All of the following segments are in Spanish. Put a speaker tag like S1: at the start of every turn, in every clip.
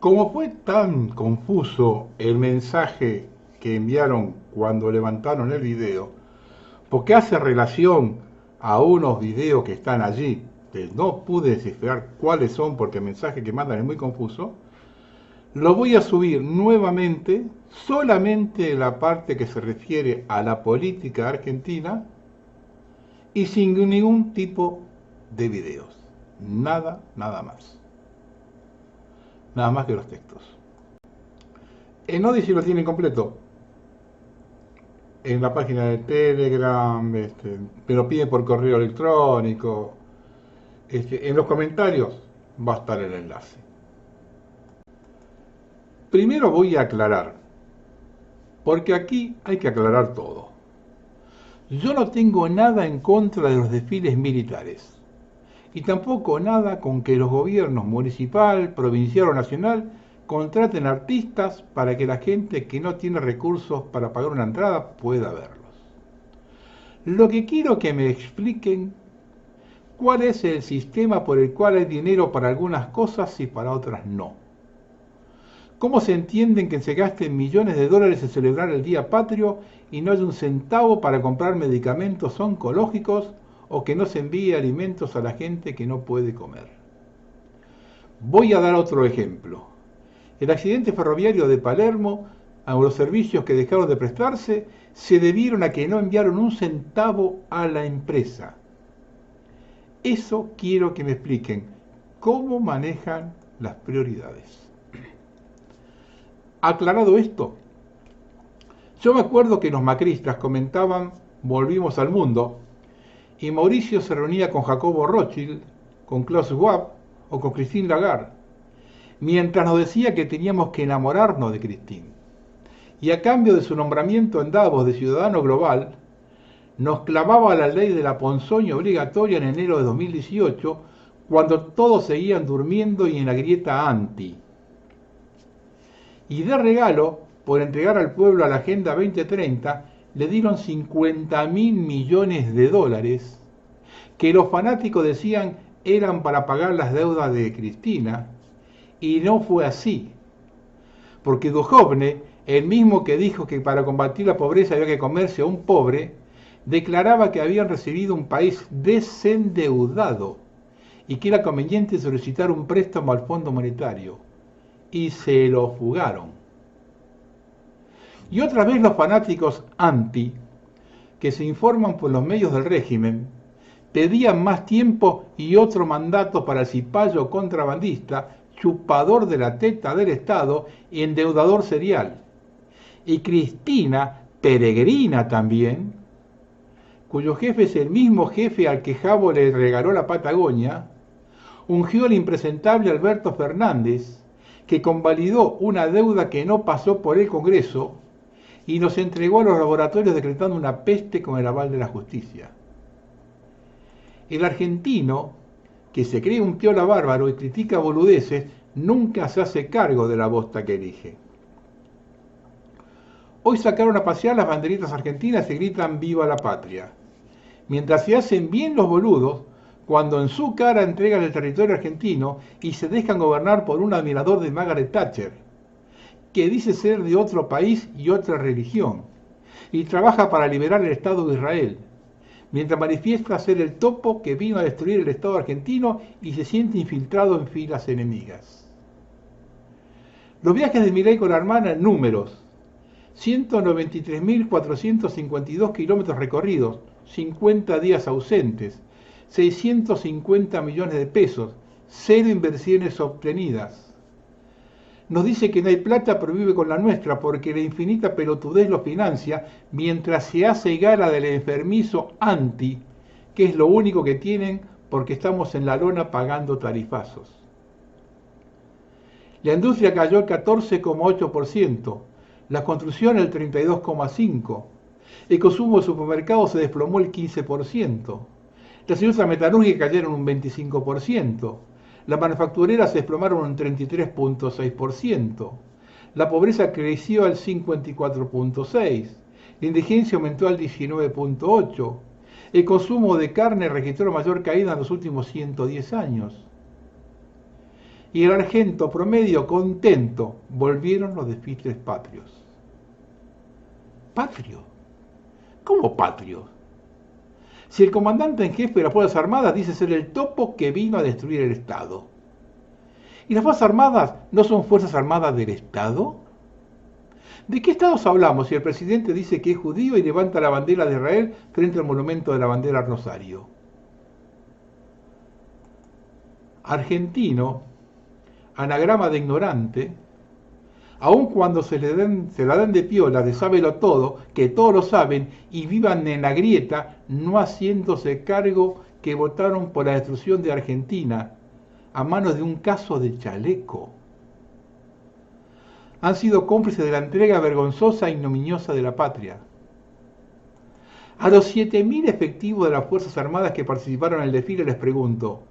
S1: Como fue tan confuso el mensaje que enviaron cuando levantaron el video, porque hace relación a unos videos que están allí, que no pude descifrar cuáles son porque el mensaje que mandan es muy confuso, lo voy a subir nuevamente, solamente la parte que se refiere a la política argentina y sin ningún tipo de videos. Nada, nada más. Nada más que los textos. En Odyssey lo tienen completo. En la página de Telegram, me lo piden por correo electrónico. En los comentarios va a estar el enlace. Primero voy a aclarar, porque aquí hay que aclarar todo. Yo no tengo nada en contra de los desfiles militares, y tampoco nada con que los gobiernos municipal, provincial o nacional contraten artistas para que la gente que no tiene recursos para pagar una entrada pueda verlos. Lo que quiero que me expliquen cuál es el sistema por el cual hay dinero para algunas cosas y para otras no. ¿Cómo se entienden que se gasten millones de dólares en celebrar el Día Patrio y no hay un centavo para comprar medicamentos oncológicos o que no se envíe alimentos a la gente que no puede comer? Voy a dar otro ejemplo. El accidente ferroviario de Palermo, a los servicios que dejaron de prestarse, se debieron a que no enviaron un centavo a la empresa. Eso quiero que me expliquen. ¿Cómo manejan las prioridades? Aclarado esto, yo me acuerdo que los macristas comentaban "volvimos al mundo" y Mauricio se reunía con Jacobo Rothschild, con Klaus Schwab o con Christine Lagarde, mientras nos decía que teníamos que enamorarnos de Christine. Y a cambio de su nombramiento en Davos de ciudadano global, nos clavaba la ley de la ponzoña obligatoria en enero de 2018, cuando todos seguían durmiendo y en la grieta anti. Y de regalo, por entregar al pueblo a la Agenda 2030, le dieron 50.000 millones de dólares, que los fanáticos decían eran para pagar las deudas de Cristina, y no fue así. Porque Duhovne, el mismo que dijo que para combatir la pobreza había que comerse a un pobre, declaraba que habían recibido un país desendeudado y que era conveniente solicitar un préstamo al Fondo Monetario. Y se lo fugaron. Y otra vez los fanáticos anti, que se informan por los medios del régimen, pedían más tiempo y otro mandato para el cipayo contrabandista, chupador de la teta del Estado y endeudador serial. Y Cristina, peregrina también, cuyo jefe es el mismo jefe al que Jabo le regaló la Patagonia, ungió al impresentable Alberto Fernández, que convalidó una deuda que no pasó por el Congreso y nos entregó a los laboratorios decretando una peste con el aval de la justicia. El argentino, que se cree un piola bárbaro y critica boludeces, nunca se hace cargo de la bosta que elige. Hoy sacaron a pasear las banderitas argentinas y gritan "viva la patria", mientras se hacen bien los boludos cuando en su cara entregan el territorio argentino y se dejan gobernar por un admirador de Margaret Thatcher, que dice ser de otro país y otra religión, y trabaja para liberar el Estado de Israel, mientras manifiesta ser el topo que vino a destruir el Estado argentino y se siente infiltrado en filas enemigas. Los viajes de Milei con la hermana en números: 193.452 kilómetros recorridos, 50 días ausentes, 650 millones de pesos, 0 inversiones obtenidas. Nos dice que no hay plata, pero vive con la nuestra porque la infinita pelotudez lo financia, mientras se hace gala del enfermizo anti, que es lo único que tienen porque estamos en la lona pagando tarifazos. La industria cayó el 14,8%, la construcción el 32,5%, el consumo de supermercados se desplomó el 15%, las industrias metalúrgicas cayeron un 25%, las manufactureras se desplomaron un 33,6%, la pobreza creció al 54,6%, la indigencia aumentó al 19,8%, el consumo de carne registró la mayor caída en los últimos 110 años. y el argento promedio contento, volvieron los desfiles patrios. ¿Patrio? ¿Cómo patrio? Si el comandante en jefe de las Fuerzas Armadas dice ser el topo que vino a destruir el Estado. ¿Y las Fuerzas Armadas no son Fuerzas Armadas del Estado? ¿De qué estados hablamos si el presidente dice que es judío y levanta la bandera de Israel frente al monumento de la bandera Rosario? Argentino, anagrama de ignorante, aun cuando se la dan de piola, de sábelo todo, que todos lo saben y vivan en la grieta, no haciéndose cargo que votaron por la destrucción de Argentina a manos de un caso de chaleco. Han sido cómplices de la entrega vergonzosa e ignominiosa de la patria. A los 7.000 efectivos de las Fuerzas Armadas que participaron en el desfile les pregunto,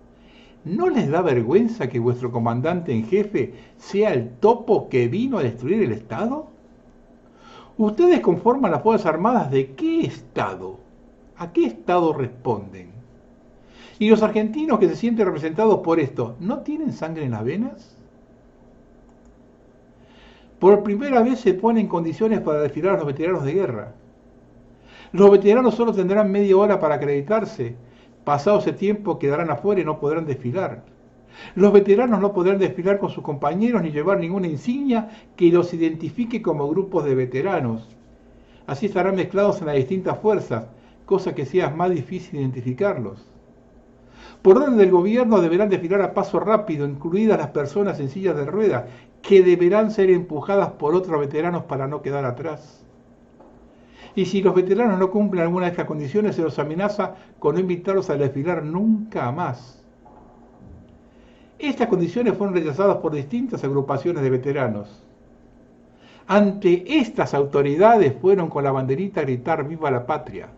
S1: ¿no les da vergüenza que vuestro comandante en jefe sea el topo que vino a destruir el Estado? ¿Ustedes conforman las Fuerzas Armadas de qué Estado? ¿A qué Estado responden? ¿Y los argentinos que se sienten representados por esto, no tienen sangre en las venas? Por primera vez se ponen condiciones para desfilar a los veteranos de guerra. Los veteranos solo tendrán media hora para acreditarse. Pasado ese tiempo quedarán afuera y no podrán desfilar. Los veteranos no podrán desfilar con sus compañeros ni llevar ninguna insignia que los identifique como grupos de veteranos. Así estarán mezclados en las distintas fuerzas, cosa que sea más difícil identificarlos. Por orden del gobierno deberán desfilar a paso rápido, incluidas las personas en sillas de ruedas, que deberán ser empujadas por otros veteranos para no quedar atrás. Y si los veteranos no cumplen alguna de estas condiciones, se los amenaza con no invitarlos a desfilar nunca más. Estas condiciones fueron rechazadas por distintas agrupaciones de veteranos. Ante estas autoridades fueron con la banderita a gritar ¡Viva la patria!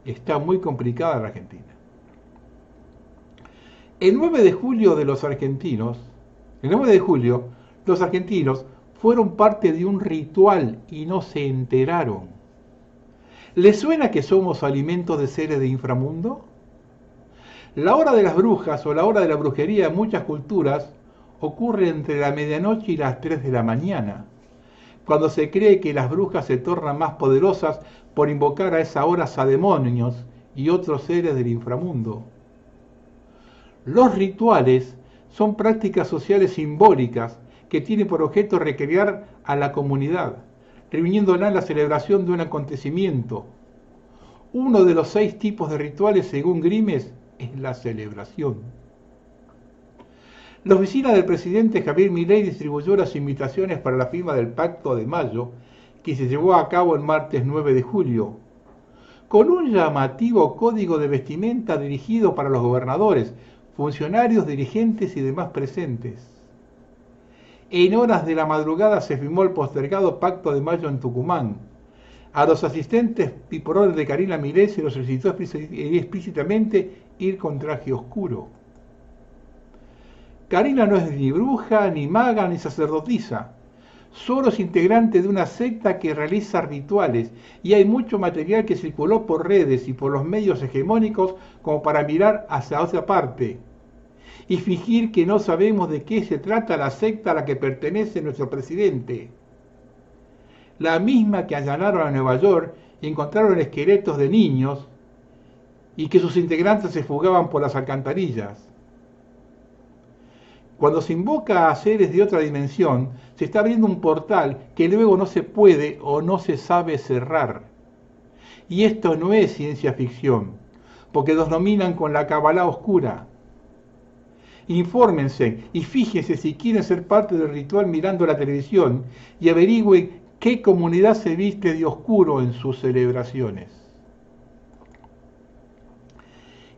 S1: Está muy complicada la Argentina. El 9 de julio los argentinos fueron parte de un ritual y no se enteraron. ¿Les suena que somos alimentos de seres de inframundo? La hora de las brujas o la hora de la brujería en muchas culturas ocurre entre la medianoche y las 3 de la mañana, cuando se cree que las brujas se tornan más poderosas por invocar a esa hora a demonios y otros seres del inframundo. Los rituales son prácticas sociales simbólicas que tienen por objeto recrear a la comunidad, reuniéndola en la celebración de un acontecimiento. Uno de los 6 tipos de rituales, según Grimes, es la celebración. La oficina del presidente Javier Milei distribuyó las invitaciones para la firma del Pacto de Mayo, que se llevó a cabo el martes 9 de julio, con un llamativo código de vestimenta dirigido para los gobernadores, funcionarios, dirigentes y demás presentes. En horas de la madrugada se firmó el postergado Pacto de Mayo en Tucumán. A los asistentes y por orden de Karina Milei se los solicitó explícitamente ir con traje oscuro. Karina no es ni bruja, ni maga, ni sacerdotisa. Solo es integrante de una secta que realiza rituales y hay mucho material que circuló por redes y por los medios hegemónicos como para mirar hacia otra parte y fingir que no sabemos de qué se trata la secta a la que pertenece nuestro presidente. La misma que allanaron a Nueva York y encontraron esqueletos de niños y que sus integrantes se fugaban por las alcantarillas. Cuando se invoca a seres de otra dimensión, se está abriendo un portal que luego no se puede o no se sabe cerrar. Y esto no es ciencia ficción, porque los nominan con la Cabalá oscura. Infórmense y fíjense si quieren ser parte del ritual mirando la televisión y averigüen qué comunidad se viste de oscuro en sus celebraciones.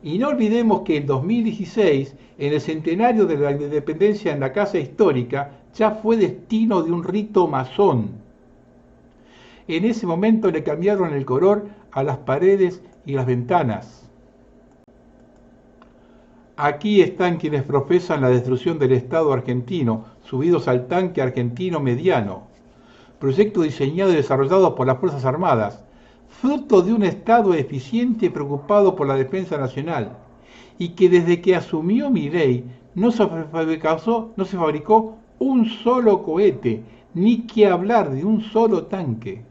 S1: Y no olvidemos que en 2016, en el centenario de la independencia en la Casa Histórica, ya fue destino de un rito masón. En ese momento le cambiaron el color a las paredes y las ventanas. Aquí están quienes profesan la destrucción del Estado argentino, subidos al tanque argentino mediano, proyecto diseñado y desarrollado por las Fuerzas Armadas, fruto de un Estado eficiente y preocupado por la defensa nacional, y que desde que asumió Milei no se fabricó un solo cohete, ni que hablar de un solo tanque.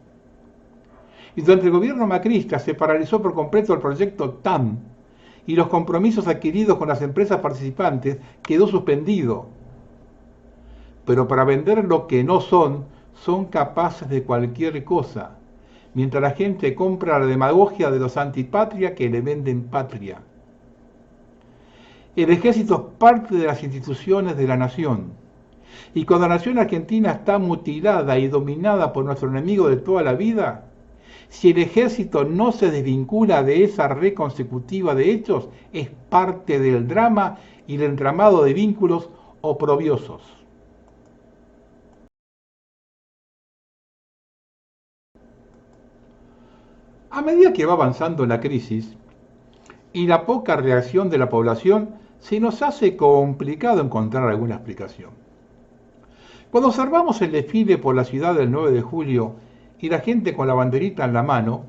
S1: Y durante el gobierno macrista se paralizó por completo el proyecto TAM y los compromisos adquiridos con las empresas participantes quedó suspendido. Pero para vender lo que no son capaces de cualquier cosa, mientras la gente compra la demagogia de los antipatria que le venden patria. El ejército es parte de las instituciones de la nación. Y cuando la nación argentina está mutilada y dominada por nuestro enemigo de toda la vida, si el ejército no se desvincula de esa red consecutiva de hechos, es parte del drama y del entramado de vínculos oprobiosos. A medida que va avanzando la crisis y la poca reacción de la población, se nos hace complicado encontrar alguna explicación. Cuando observamos el desfile por la ciudad del 9 de julio y la gente con la banderita en la mano,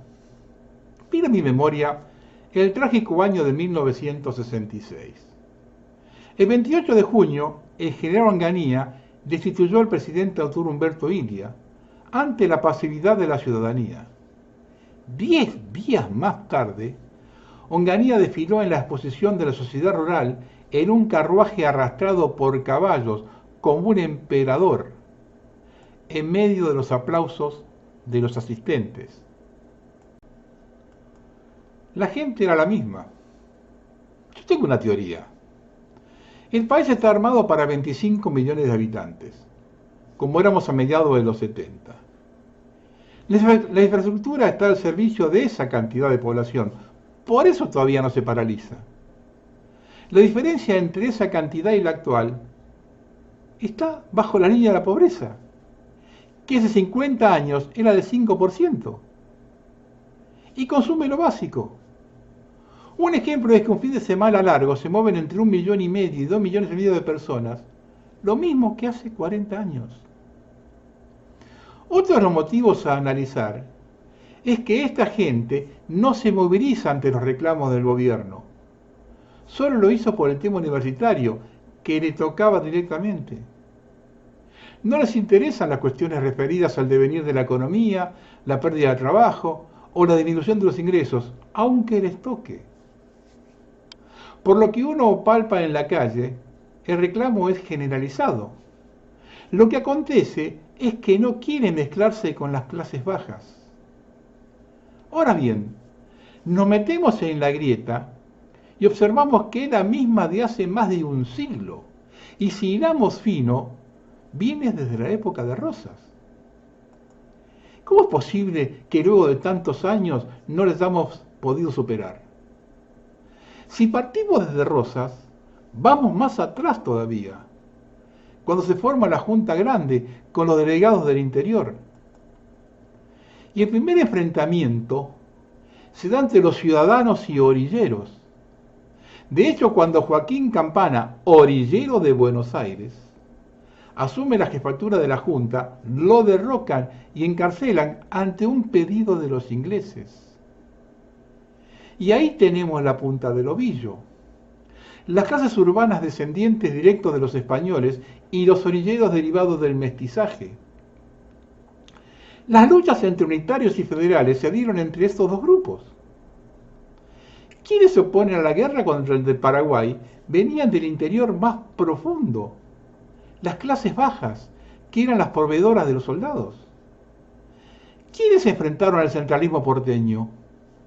S1: viene a mi memoria el trágico año de 1966. El 28 de junio, el general Onganía destituyó al presidente Arturo Umberto Illia ante la pasividad de la ciudadanía. 10 días más tarde, Onganía desfiló en la exposición de la sociedad rural en un carruaje arrastrado por caballos como un emperador, en medio de los aplausos de los asistentes. La gente era la misma. Yo tengo una teoría. El país está armado para 25 millones de habitantes, como éramos a mediados de los 70. La infraestructura está al servicio de esa cantidad de población, por eso todavía no se paraliza. La diferencia entre esa cantidad y la actual está bajo la línea de la pobreza, que hace 50 años era del 5%, y consume lo básico. Un ejemplo es que un fin de semana largo se mueven entre 1,5 millones y 2,5 millones de personas, lo mismo que hace 40 años. Otro de los motivos a analizar es que esta gente no se moviliza ante los reclamos del gobierno. Solo lo hizo por el tema universitario, que le tocaba directamente. No les interesan las cuestiones referidas al devenir de la economía, la pérdida de trabajo o la disminución de los ingresos, aunque les toque. Por lo que uno palpa en la calle, el reclamo es generalizado. Lo que acontece es que no quiere mezclarse con las clases bajas. Ahora bien, nos metemos en la grieta y observamos que es la misma de hace más de un siglo. Y si hilamos fino, viene desde la época de Rosas. ¿Cómo es posible que luego de tantos años no les hemos podido superar? Si partimos desde Rosas, vamos más atrás todavía, cuando se forma la Junta Grande con los delegados del interior. Y el primer enfrentamiento se da entre los ciudadanos y orilleros. De hecho, cuando Joaquín Campana, orillero de Buenos Aires, asume la jefatura de la Junta, lo derrocan y encarcelan ante un pedido de los ingleses. Y ahí tenemos la punta del ovillo. Las clases urbanas descendientes directos de los españoles y los orilleros derivados del mestizaje. Las luchas entre unitarios y federales se dieron entre estos dos grupos. Quienes se oponen a la guerra contra el del Paraguay venían del interior más profundo, las clases bajas, que eran las proveedoras de los soldados. ¿Quiénes se enfrentaron al centralismo porteño?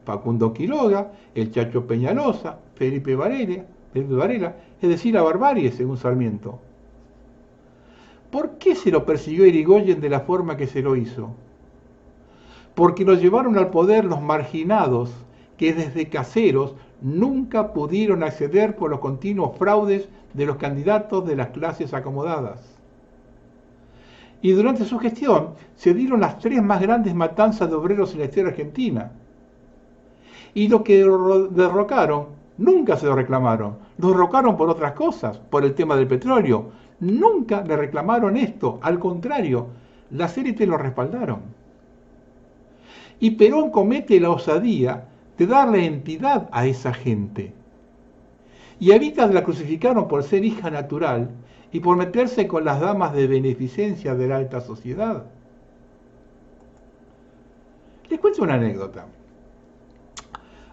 S1: Facundo Quiroga, el Chacho Peñalosa, Felipe Varela, es decir, la barbarie, según Sarmiento. ¿Por qué se lo persiguió Irigoyen de la forma que se lo hizo? Porque lo llevaron al poder los marginados, que desde caseros nunca pudieron acceder por los continuos fraudes de los candidatos de las clases acomodadas. Y durante su gestión se dieron las 3 más grandes matanzas de obreros en la historia argentina. Y lo que derrocaron, nunca se lo reclamaron. Lo derrocaron por otras cosas, por el tema del petróleo. Nunca le reclamaron esto, al contrario, las élites lo respaldaron. Y Perón comete la osadía de darle entidad a esa gente. Y a Evita la crucificaron por ser hija natural y por meterse con las damas de beneficencia de la alta sociedad. Les cuento una anécdota.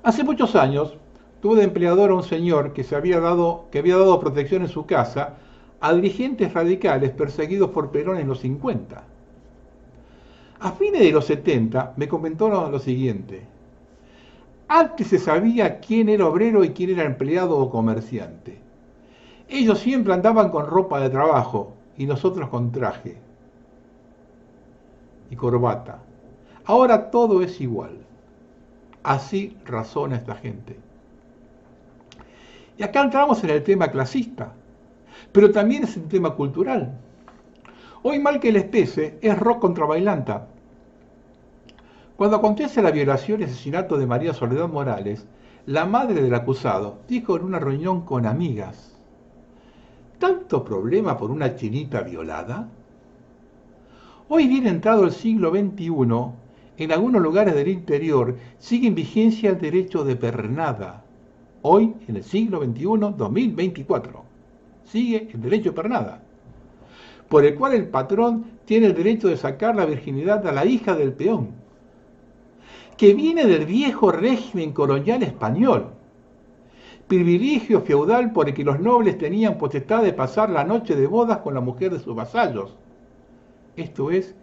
S1: Hace muchos años tuve de empleador a un señor que había dado protección en su casa a dirigentes radicales perseguidos por Perón en los 50. A fines de los 70 me comentó lo siguiente: antes se sabía quién era obrero y quién era empleado o comerciante. Ellos siempre andaban con ropa de trabajo y nosotros con traje y corbata. Ahora todo es igual. Así razona esta gente. Y acá entramos en el tema clasista, pero también es un tema cultural. Hoy, mal que les pese, es rock contra bailanta. Cuando acontece la violación y asesinato de María Soledad Morales, la madre del acusado dijo en una reunión con amigas: ¿tanto problema por una chinita violada? Hoy, bien entrado el siglo XXI, en algunos lugares del interior sigue en vigencia el derecho de pernada. Hoy, en el siglo XXI, 2024, sigue el derecho de pernada, por el cual el patrón tiene el derecho de sacar la virginidad a la hija del peón, que viene del viejo régimen colonial español, privilegio feudal por el que los nobles tenían potestad de pasar la noche de bodas con la mujer de sus vasallos. Esto es,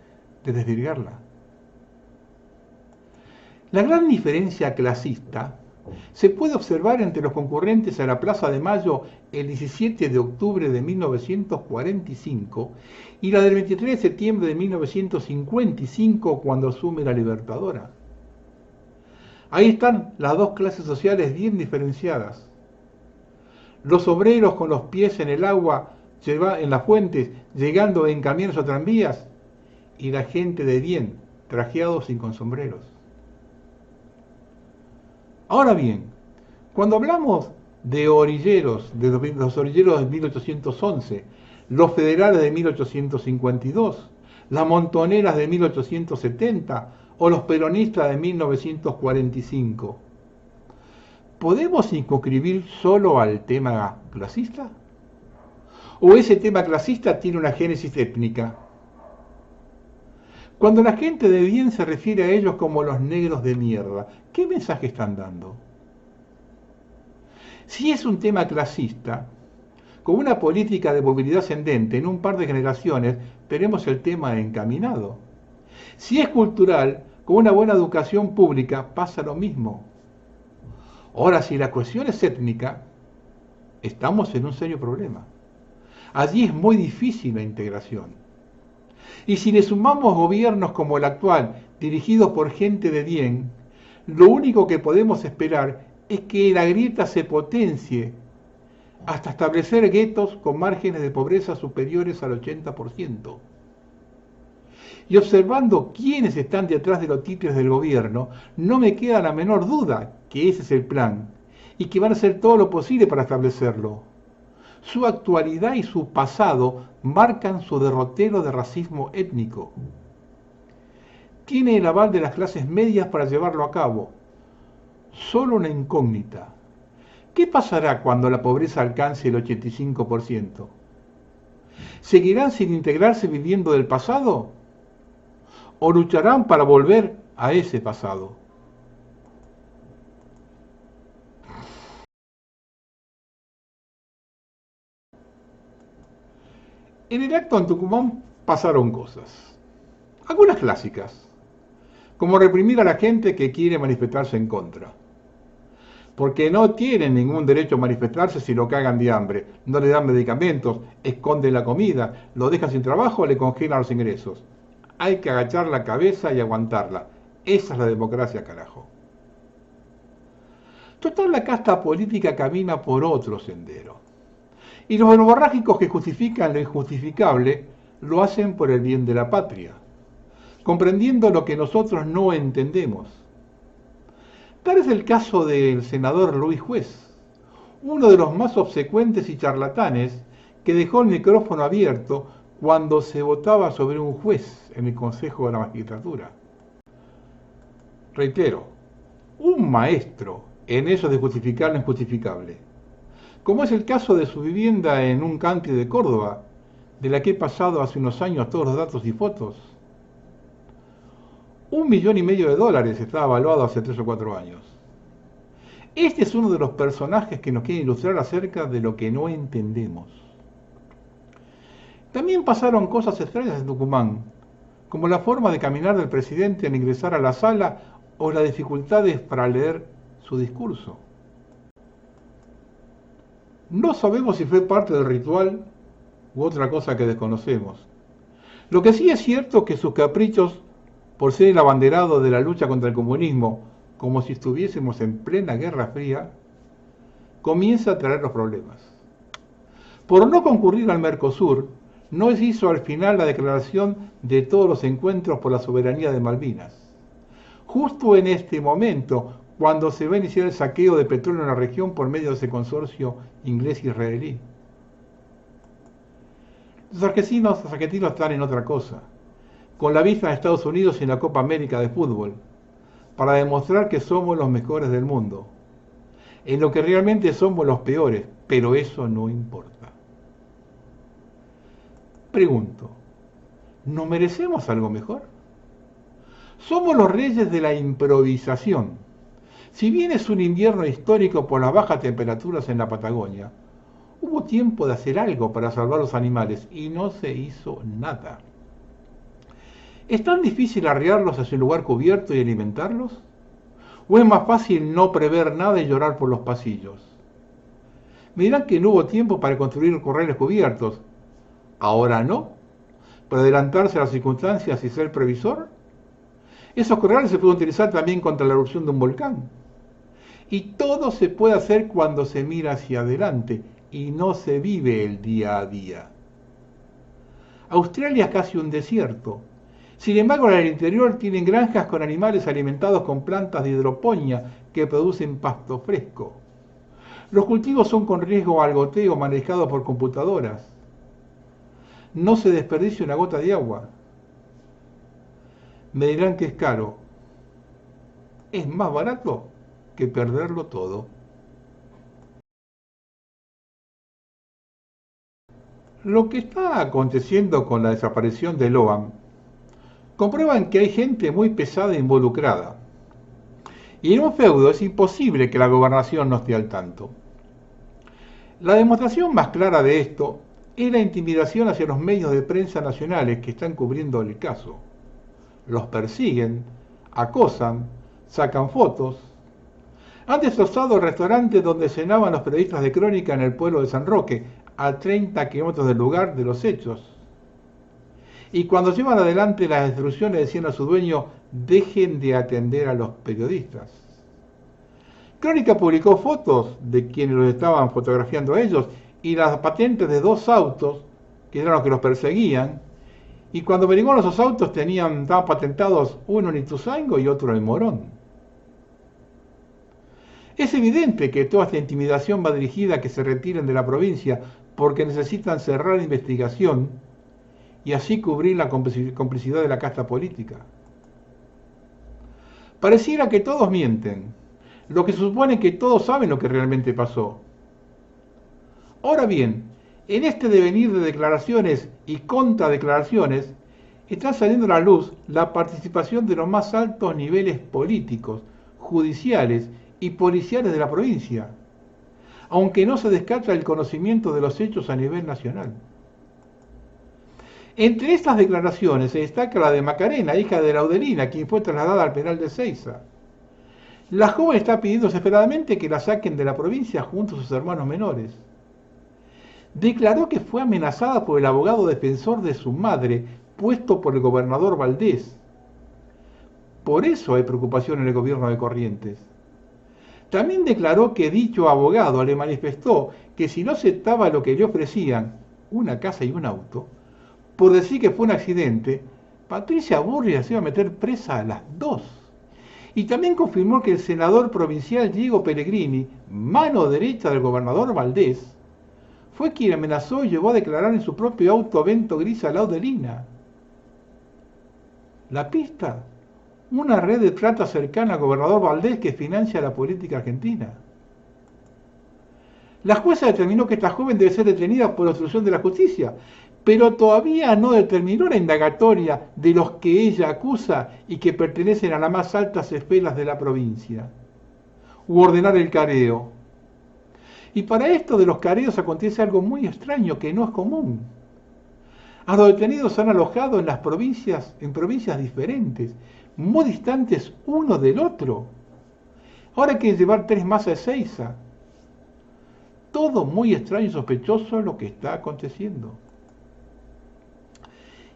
S1: de desvirgarla. La gran diferencia clasista se puede observar entre los concurrentes a la Plaza de Mayo el 17 de octubre de 1945 y la del 23 de septiembre de 1955, cuando asume la Libertadora. Ahí están las dos clases sociales bien diferenciadas. Los obreros con los pies en el agua, en las fuentes, llegando en camiones o tranvías, y la gente de bien, trajeados y con sombreros. Ahora bien, cuando hablamos de orilleros, de los orilleros de 1811, los federales de 1852, las montoneras de 1870 o los peronistas de 1945, ¿podemos circunscribir solo al tema clasista? ¿O ese tema clasista tiene una génesis étnica? Cuando la gente de bien se refiere a ellos como los negros de mierda, ¿qué mensaje están dando? Si es un tema clasista, con una política de movilidad ascendente, en un par de generaciones tenemos el tema encaminado. Si es cultural, con una buena educación pública pasa lo mismo. Ahora, si la cuestión es étnica, estamos en un serio problema. Allí es muy difícil la integración. Y si le sumamos gobiernos como el actual, dirigidos por gente de bien, lo único que podemos esperar es que la grieta se potencie hasta establecer guetos con márgenes de pobreza superiores al 80%. Y observando quiénes están detrás de los títeres del gobierno, no me queda la menor duda que ese es el plan y que van a hacer todo lo posible para establecerlo. Su actualidad y su pasado marcan su derrotero de racismo étnico. Tiene el aval de las clases medias para llevarlo a cabo. Solo una incógnita: ¿qué pasará cuando la pobreza alcance el 85%? ¿Seguirán sin integrarse viviendo del pasado? ¿O lucharán para volver a ese pasado? En el acto en Tucumán pasaron cosas, algunas clásicas, como reprimir a la gente que quiere manifestarse en contra, porque no tienen ningún derecho a manifestarse si lo cagan de hambre, no le dan medicamentos, esconden la comida, lo dejan sin trabajo o le congelan los ingresos. Hay que agachar la cabeza y aguantarla. Esa es la democracia, carajo. Total, la casta política camina por otro sendero. Y los verborrágicos que justifican lo injustificable lo hacen por el bien de la patria, comprendiendo lo que nosotros no entendemos. Tal es el caso del senador Luis Juez, uno de los más obsecuentes y charlatanes que dejó el micrófono abierto cuando se votaba sobre un juez en el Consejo de la Magistratura. Reitero, un maestro en eso de justificar lo injustificable. como es el caso de su vivienda en un country de Córdoba, de la que he pasado hace unos años todos los datos y fotos. $1,500,000 estaba evaluado hace 3 o 4 años. Este es uno de los personajes que nos quiere ilustrar acerca de lo que no entendemos. También pasaron cosas extrañas en Tucumán, como la forma de caminar del presidente al ingresar a la sala o las dificultades para leer su discurso. No sabemos si fue parte del ritual u otra cosa que desconocemos. Lo que sí es cierto es que sus caprichos, por ser el abanderado de la lucha contra el comunismo, como si estuviésemos en plena Guerra Fría, comienza a traer los problemas. Por no concurrir al Mercosur, no se hizo al final la declaración de todos los encuentros por la soberanía de Malvinas. Justo en este momento, cuando se va a iniciar el saqueo de petróleo en la región por medio de ese consorcio inglés-israelí. Los argentinos están en otra cosa, con la vista en Estados Unidos y en la Copa América de fútbol, para demostrar que somos los mejores del mundo, en lo que realmente somos los peores, pero eso no importa. Pregunto, ¿no merecemos algo mejor? Somos los reyes de la improvisación. Si bien es un invierno histórico por las bajas temperaturas en la Patagonia, hubo tiempo de hacer algo para salvar los animales y no se hizo nada. ¿Es tan difícil arriarlos hacia un lugar cubierto y alimentarlos? ¿O es más fácil no prever nada y llorar por los pasillos? Me dirán que no hubo tiempo para construir corrales cubiertos. ¿Ahora no? ¿Para adelantarse a las circunstancias y ser previsor? Esos corrales se pueden utilizar también contra la erupción de un volcán. Y todo se puede hacer cuando se mira hacia adelante y no se vive el día a día. Australia es casi un desierto. Sin embargo, en el interior tienen granjas con animales alimentados con plantas de hidroponía que producen pasto fresco. Los cultivos son con riesgo al goteo manejados por computadoras. No se desperdicia una gota de agua. Me dirán que es caro. Es más barato que perderlo todo. Lo que está aconteciendo con la desaparición de Loan comprueban que hay gente muy pesada involucrada. Y en un feudo es imposible que la gobernación no esté al tanto. La demostración más clara de esto es la intimidación hacia los medios de prensa nacionales que están cubriendo el caso. Los persiguen, acosan, sacan fotos. Han destrozado el restaurante donde cenaban los periodistas de Crónica en el pueblo de San Roque, a 30 kilómetros del lugar de los hechos. Y cuando llevan adelante las destrucciones decían a su dueño, dejen de atender a los periodistas. Crónica publicó fotos de quienes los estaban fotografiando a ellos y las patentes de 2 autos, que eran los que los perseguían, y cuando averiguaron esos autos estaban patentados uno en Ituzaingó y otro en Morón. Es evidente que toda esta intimidación va dirigida a que se retiren de la provincia porque necesitan cerrar la investigación y así cubrir la complicidad de la casta política. Pareciera que todos mienten, lo que supone que todos saben lo que realmente pasó. Ahora bien, en este devenir de declaraciones y contradeclaraciones, está saliendo a la luz la participación de los más altos niveles políticos, judiciales y policiales de la provincia, aunque no se descarta el conocimiento de los hechos a nivel nacional. Entre estas declaraciones se destaca la de Macarena, hija de Laudelina, quien fue trasladada al penal de Ezeiza. La joven está pidiendo desesperadamente que la saquen de la provincia junto a sus hermanos menores. Declaró que fue amenazada por el abogado defensor de su madre, puesto por el gobernador Valdés. Por eso hay preocupación en el gobierno de Corrientes. También declaró que dicho abogado le manifestó que si no aceptaba lo que le ofrecían, una casa y un auto, por decir que fue un accidente, Patricia Bullrich se iba a meter presa a las 2. Y también confirmó que el senador provincial Diego Pellegrini, mano derecha del gobernador Valdés, fue quien amenazó y llevó a declarar en su propio auto Vento Gris a Laudelina. La pista, una red de trata cercana al gobernador Valdés que financia la política argentina. La jueza determinó que esta joven debe ser detenida por obstrucción de la justicia, pero todavía no determinó la indagatoria de los que ella acusa y que pertenecen a las más altas esferas de la provincia, u ordenar el careo. Y para esto de los careos acontece algo muy extraño que no es común. A los detenidos se han alojado en provincias diferentes, muy distantes uno del otro. Ahora hay que llevar 3 más a Ezeiza. Todo muy extraño y sospechoso lo que está aconteciendo.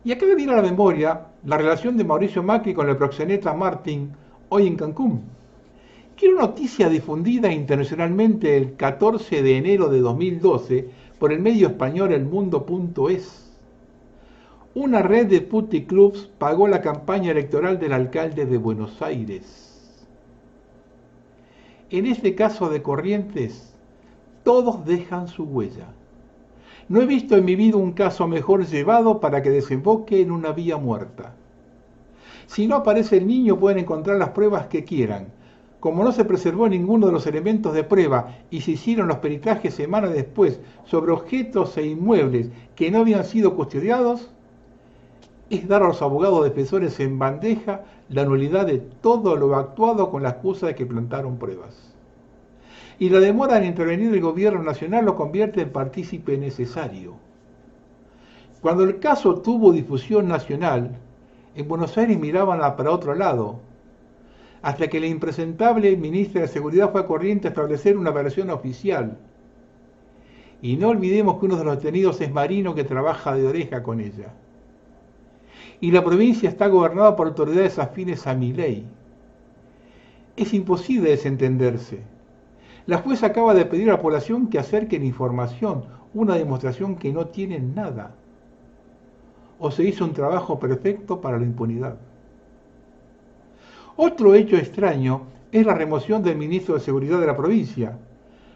S1: Y acá me viene a la memoria la relación de Mauricio Macri con el proxeneta Martín hoy en Cancún, que era una noticia difundida internacionalmente el 14 de enero de 2012 por el medio español elmundo.es. Una red de puticlubs pagó la campaña electoral del alcalde de Buenos Aires. En este caso de Corrientes, todos dejan su huella. No he visto en mi vida un caso mejor llevado para que desemboque en una vía muerta. Si no aparece el niño, pueden encontrar las pruebas que quieran. Como no se preservó ninguno de los elementos de prueba y se hicieron los peritajes semanas después sobre objetos e inmuebles que no habían sido custodiados, es dar a los abogados defensores en bandeja la nulidad de todo lo actuado con la excusa de que plantaron pruebas. Y la demora en intervenir el gobierno nacional lo convierte en partícipe necesario. Cuando el caso tuvo difusión nacional, en Buenos Aires miraban para otro lado, hasta que la impresentable ministra de Seguridad fue a Corrientes a establecer una versión oficial. Y no olvidemos que uno de los detenidos es Marino, que trabaja de oreja con ella. Y la provincia está gobernada por autoridades afines a Milei. Es imposible desentenderse. La jueza acaba de pedir a la población que acerquen información, una demostración que no tienen nada. O se hizo un trabajo perfecto para la impunidad. Otro hecho extraño es la remoción del ministro de Seguridad de la provincia,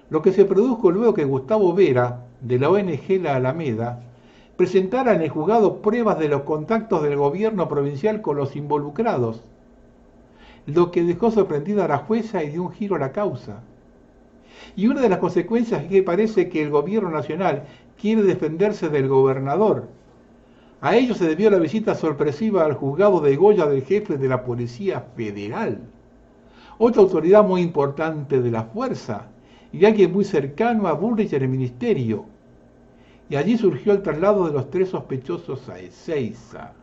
S1: lo que se produjo luego que Gustavo Vera, de la ONG La Alameda, presentara en el juzgado pruebas de los contactos del gobierno provincial con los involucrados, lo que dejó sorprendida a la jueza y dio un giro a la causa. Y una de las consecuencias es que parece que el gobierno nacional quiere defenderse del gobernador. A ello se debió la visita sorpresiva al juzgado de Goya del jefe de la Policía Federal, otra autoridad muy importante de la fuerza y alguien muy cercano a Bullrich en el ministerio. Y allí surgió el traslado de los 3 sospechosos a Ezeiza.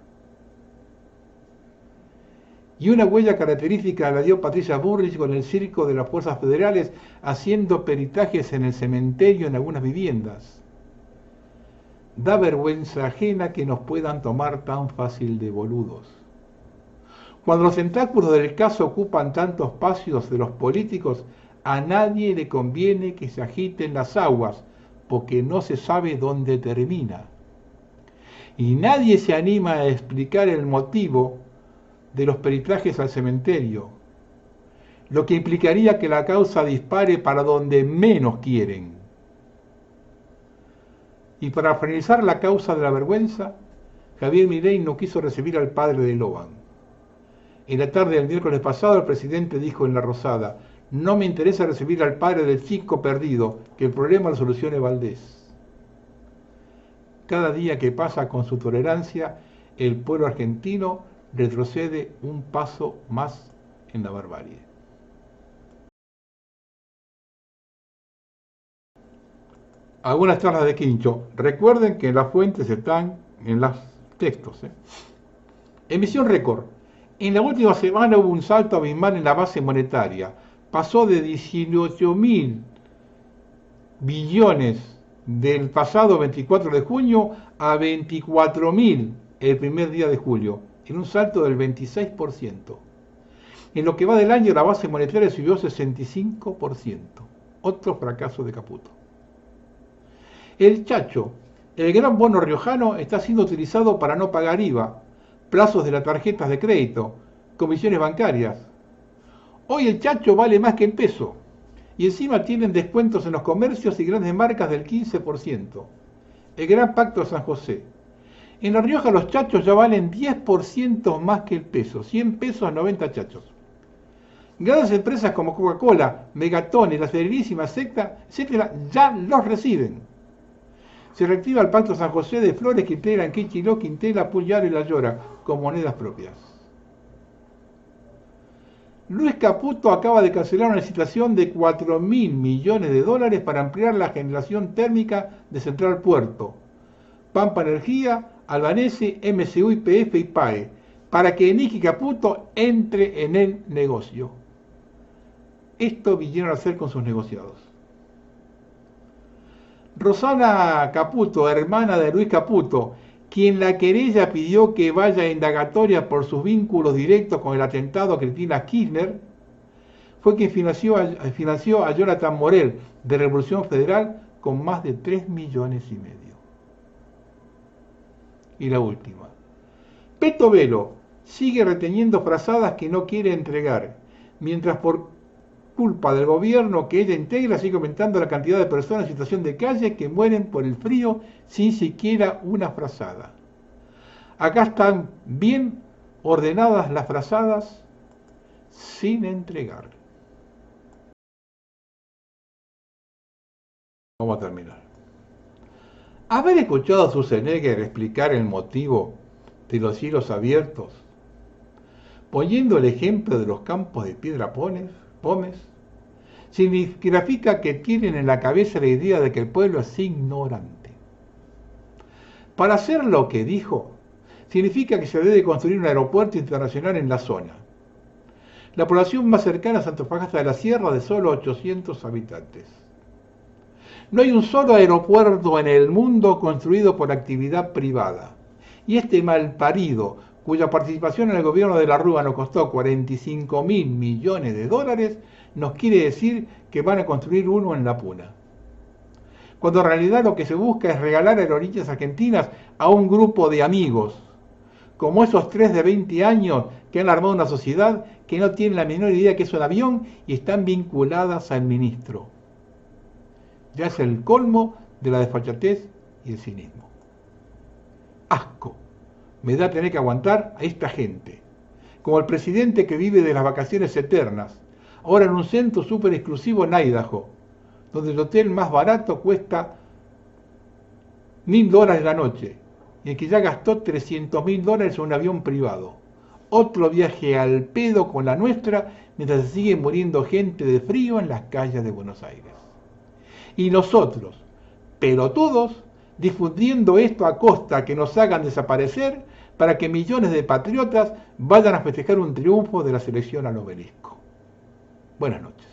S1: Y una huella característica la dio Patricia Bullrich con el circo de las fuerzas federales haciendo peritajes en el cementerio en algunas viviendas. Da vergüenza ajena que nos puedan tomar tan fácil de boludos. Cuando los tentáculos del caso ocupan tantos espacios de los políticos, a nadie le conviene que se agiten las aguas, porque no se sabe dónde termina. Y nadie se anima a explicar el motivo de los peritajes al cementerio, lo que implicaría que la causa dispare para donde menos quieren. Y para finalizar la causa de la vergüenza, Javier Milei no quiso recibir al padre de Loban. En la tarde del miércoles pasado, el presidente dijo en La Rosada: no me interesa recibir al padre del chico perdido, que el problema lo solucione Valdés. Cada día que pasa con su tolerancia, el pueblo argentino retrocede un paso más en la barbarie. Algunas charlas de Quincho. Recuerden que las fuentes están en los textos. Emisión récord. En la última semana hubo un salto abismal en la base monetaria. Pasó de 18.000 billones del pasado 24 de junio a 24.000 el primer día de julio, en un salto del 26%. En lo que va del año, la base monetaria subió 65%. Otro fracaso de Caputo. El Chacho, el gran bono riojano, está siendo utilizado para no pagar IVA, plazos de las tarjetas de crédito, comisiones bancarias. Hoy el Chacho vale más que el peso, y encima tienen descuentos en los comercios y grandes marcas del 15%. El Gran Pacto de San José. En La Rioja los chachos ya valen 10% más que el peso, 100 pesos 90 chachos. Grandes empresas como Coca-Cola, Megaton y la Serenísima Secta, etcétera, ya los reciben. Se reactiva el Pacto San José de Flores que integran Kichiló, Quintela, Puyaro y La Llora con monedas propias. Luis Caputo acaba de cancelar una licitación de 4.000 millones de dólares para ampliar la generación térmica de Central Puerto, Pampa Energía, Albanese, MCU, YPF y PAE, para que Nicky Caputo entre en el negocio. Esto vinieron a hacer con sus negociados. Rosana Caputo, hermana de Luis Caputo, quien la querella pidió que vaya a indagatoria por sus vínculos directos con el atentado a Cristina Kirchner, fue quien financió a Jonathan Morel de Revolución Federal con más de 3,5 millones. Y la última. Peto Velo sigue reteniendo frazadas que no quiere entregar, mientras por culpa del gobierno que ella integra sigue aumentando la cantidad de personas en situación de calle que mueren por el frío sin siquiera una frazada. Acá están bien ordenadas las frazadas sin entregar. Vamos a terminar. Haber escuchado a Schwarzenegger explicar el motivo de los cielos abiertos, poniendo el ejemplo de los campos de piedra Pómez, significa que tienen en la cabeza la idea de que el pueblo es ignorante. Para hacer lo que dijo, significa que se debe construir un aeropuerto internacional en la zona. La población más cercana es Antofagasta de la Sierra, de solo 800 habitantes. No hay un solo aeropuerto en el mundo construido por actividad privada. Y este malparido, cuya participación en el gobierno de la Rúa nos costó 45.000 millones de dólares, nos quiere decir que van a construir uno en La Puna. Cuando en realidad lo que se busca es regalar aerolíneas argentinas a un grupo de amigos, como esos 3 de 20 años que han armado una sociedad que no tienen la menor idea que es un avión y están vinculadas al ministro. Ya es el colmo de la desfachatez y el cinismo. Asco me da tener que aguantar a esta gente, como el presidente que vive de las vacaciones eternas, ahora en un centro súper exclusivo en Idaho, donde el hotel más barato cuesta $1.000 la noche, y el que ya gastó $300.000 en un avión privado. Otro viaje al pedo con la nuestra, mientras se sigue muriendo gente de frío en las calles de Buenos Aires. Y nosotros, pelotudos, difundiendo esto a costa que nos hagan desaparecer para que millones de patriotas vayan a festejar un triunfo de la selección al obelisco. Buenas noches.